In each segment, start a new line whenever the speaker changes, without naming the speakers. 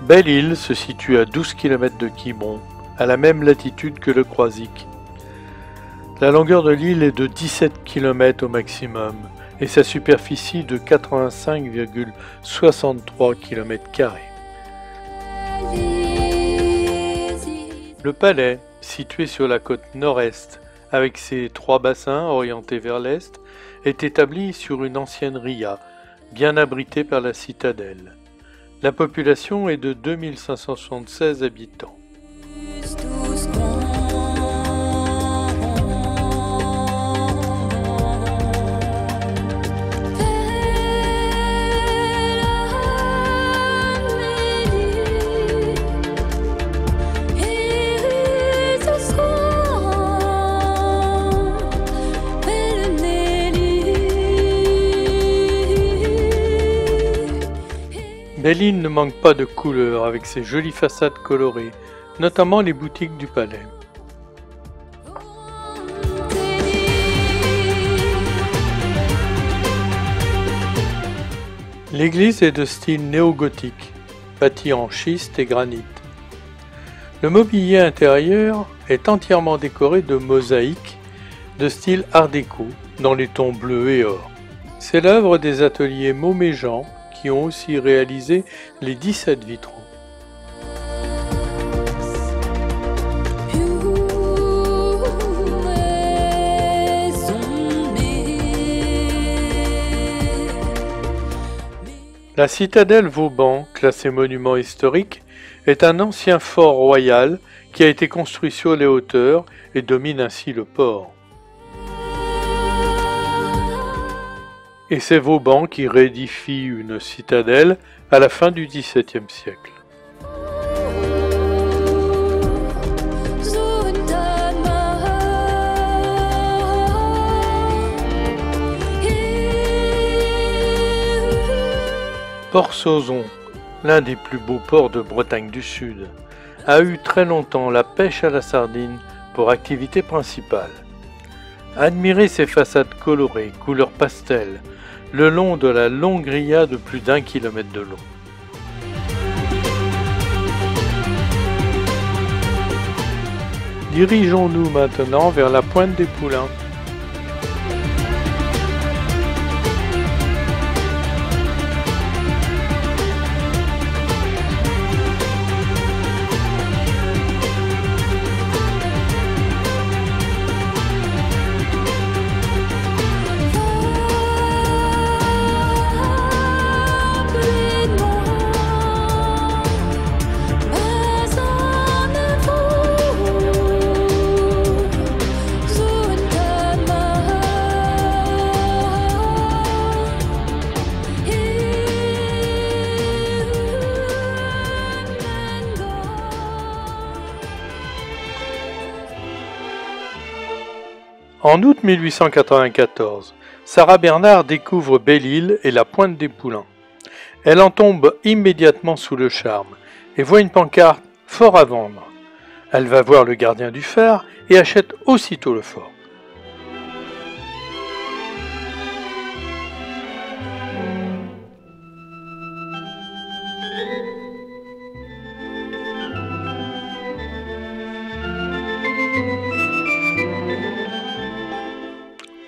Belle-Île se situe à 12 km de Quiberon, à la même latitude que le Croisic. La longueur de l'île est de 17 km au maximum et sa superficie de 85,63 km². Le palais, situé sur la côte nord-est, avec ses 3 bassins orientés vers l'est, est établi sur une ancienne ria, bien abritée par la citadelle. La population est de 2576 habitants. Belle-Île ne manque pas de couleurs avec ses jolies façades colorées, notamment les boutiques du palais. L'église est de style néo-gothique, bâtie en schiste et granit. Le mobilier intérieur est entièrement décoré de mosaïques de style art déco dans les tons bleus et or. C'est l'œuvre des ateliers Mauméjean qui ont aussi réalisé les 17 vitraux. La citadelle Vauban, classée monument historique, est un ancien fort royal qui a été construit sur les hauteurs et domine ainsi le port. Et c'est Vauban qui réédifie une citadelle à la fin du XVIIe siècle. Port-Sauzon, l'un des plus beaux ports de Bretagne du Sud, a eu très longtemps la pêche à la sardine pour activité principale. Admirez ses façades colorées, couleur pastel, le long de la longue ria de plus d'1 kilomètre de long. Dirigeons-nous maintenant vers la pointe des Poulains. En août 1894, Sarah Bernard découvre Belle-Île et la pointe des Poulains. Elle en tombe immédiatement sous le charme et voit une pancarte « Fort à vendre ». Elle va voir le gardien du phare et achète aussitôt le fort.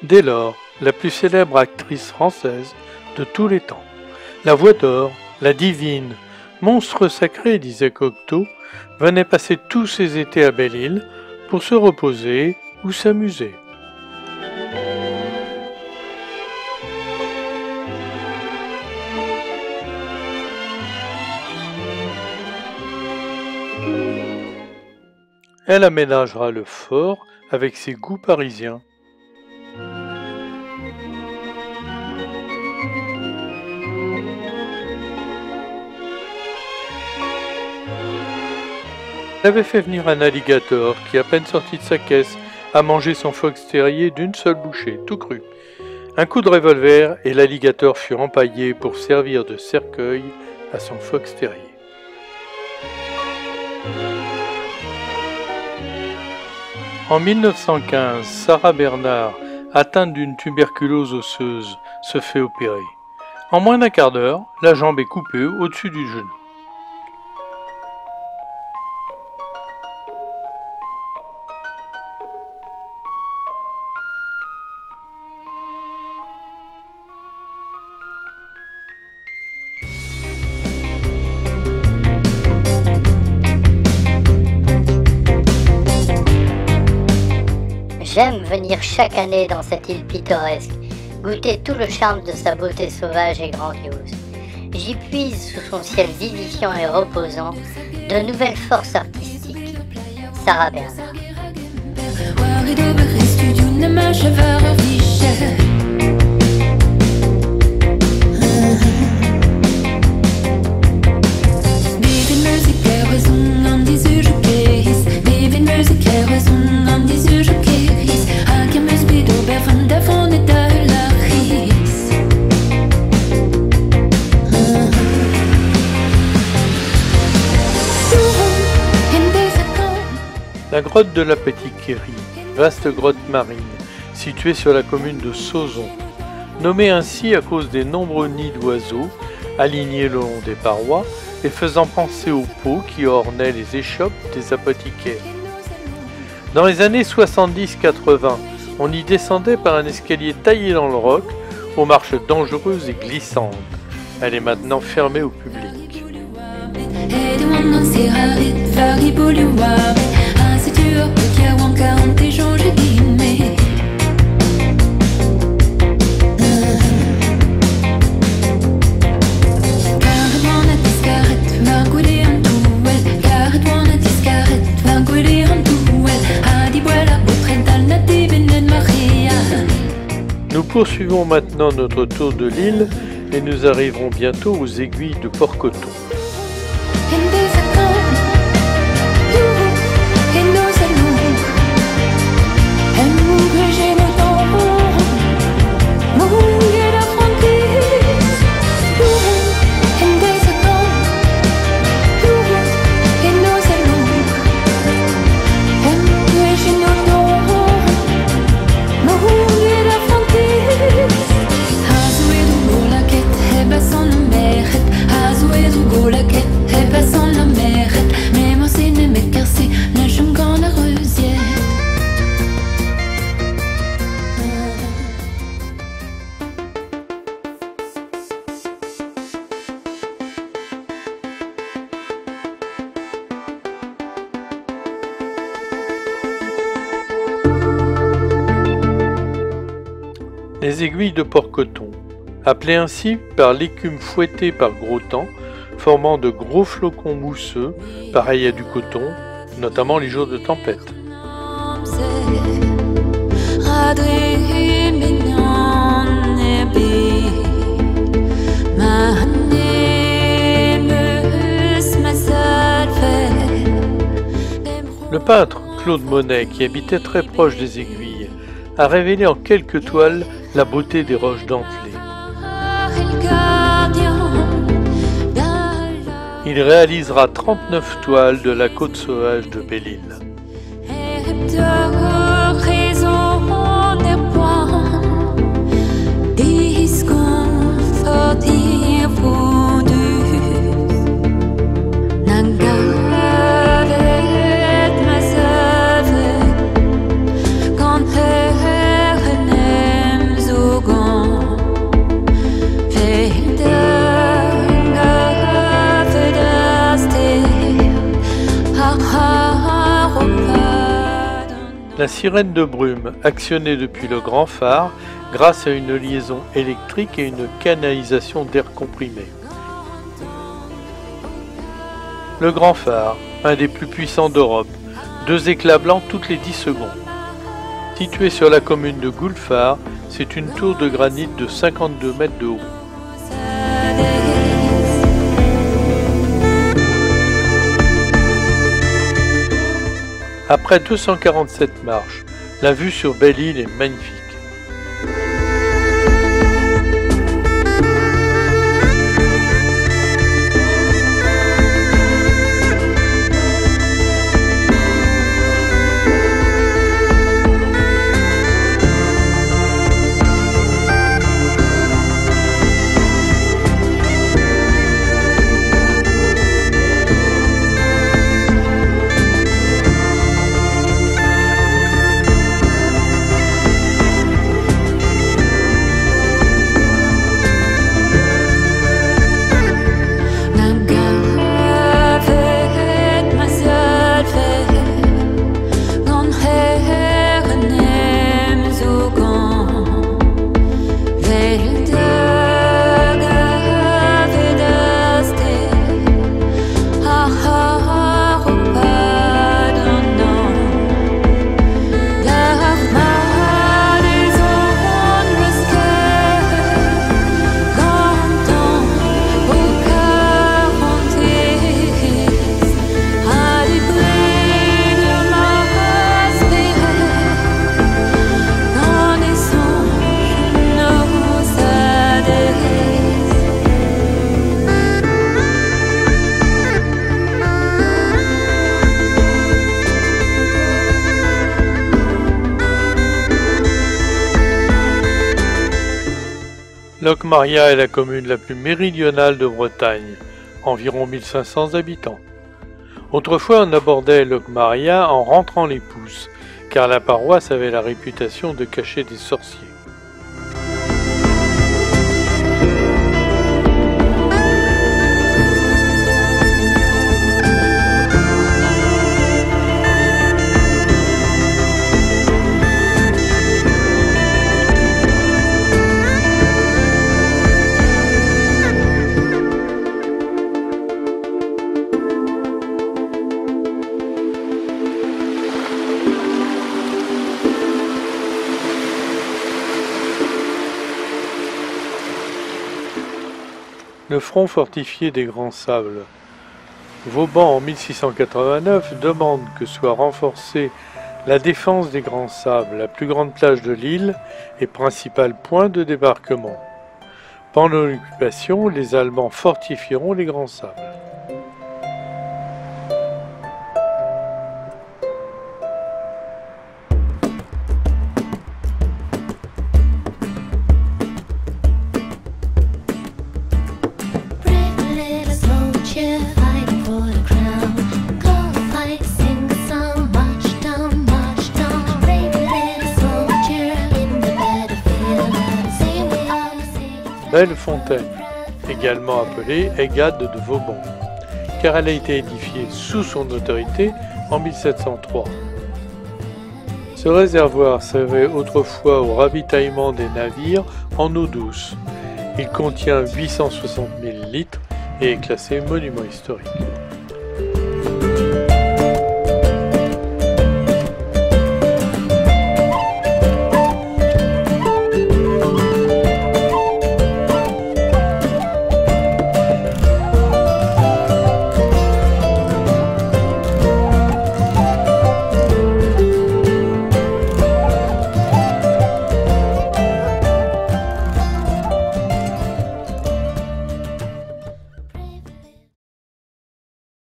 Dès lors, la plus célèbre actrice française de tous les temps, la Voix d'Or, la divine, monstre sacré, disait Cocteau, venait passer tous ses étés à Belle-Île pour se reposer ou s'amuser. Elle aménagera le fort avec ses goûts parisiens. Elle avait fait venir un alligator qui, à peine sorti de sa caisse, a mangé son fox terrier d'une seule bouchée, tout cru. Un coup de revolver et l'alligator fut empaillé pour servir de cercueil à son fox terrier. En 1915, Sarah Bernard, atteinte d'une tuberculose osseuse, se fait opérer. En moins d'un quart d'heure, la jambe est coupée au-dessus du genou.
J'aime venir chaque année dans cette île pittoresque, goûter tout le charme de sa beauté sauvage et grandiose. J'y puise sous son ciel vivifiant et reposant de nouvelles forces artistiques. Sarah Bernard.
La grotte de la Petite Quérie, vaste grotte marine, située sur la commune de Sauzon, nommée ainsi à cause des nombreux nids d'oiseaux alignés le long des parois et faisant penser aux pots qui ornaient les échoppes des apothicaires. Dans les années 70-80, on y descendait par un escalier taillé dans le roc aux marches dangereuses et glissantes. Elle est maintenant fermée au public. Nous poursuivons maintenant notre tour de l'île et nous arriverons bientôt aux aiguilles de Port-Coton. Les aiguilles de Port-Coton, appelées ainsi par l'écume fouettée par gros temps, formant de gros flocons mousseux, pareils à du coton, notamment les jours de tempête. Le peintre Claude Monet, qui habitait très proche des aiguilles, a révélé en quelques toiles la beauté des roches dentelées. Il réalisera 39 toiles de la côte sauvage de Belle-Île. La sirène de brume, actionnée depuis le grand phare grâce à une liaison électrique et une canalisation d'air comprimé. Le grand phare, un des plus puissants d'Europe, 2 éclats blancs toutes les 10 secondes. Situé sur la commune de Goulfard, c'est une tour de granit de 52 mètres de haut. Après 247 marches, la vue sur Belle-Île est magnifique. Locmaria est la commune la plus méridionale de Bretagne, environ 1500 habitants. Autrefois, on abordait Locmaria en rentrant les pouces, car la paroisse avait la réputation de cacher des sorciers. Le front fortifié des Grands Sables. Vauban en 1689 demande que soit renforcée la défense des Grands Sables, la plus grande plage de l'île et principal point de débarquement. Pendant l'occupation, les Allemands fortifieront les Grands Sables. Bellefontaine, également appelée Aiguade de Vauban, car elle a été édifiée sous son autorité en 1703. Ce réservoir servait autrefois au ravitaillement des navires en eau douce. Il contient 860 000 litres et est classé monument historique.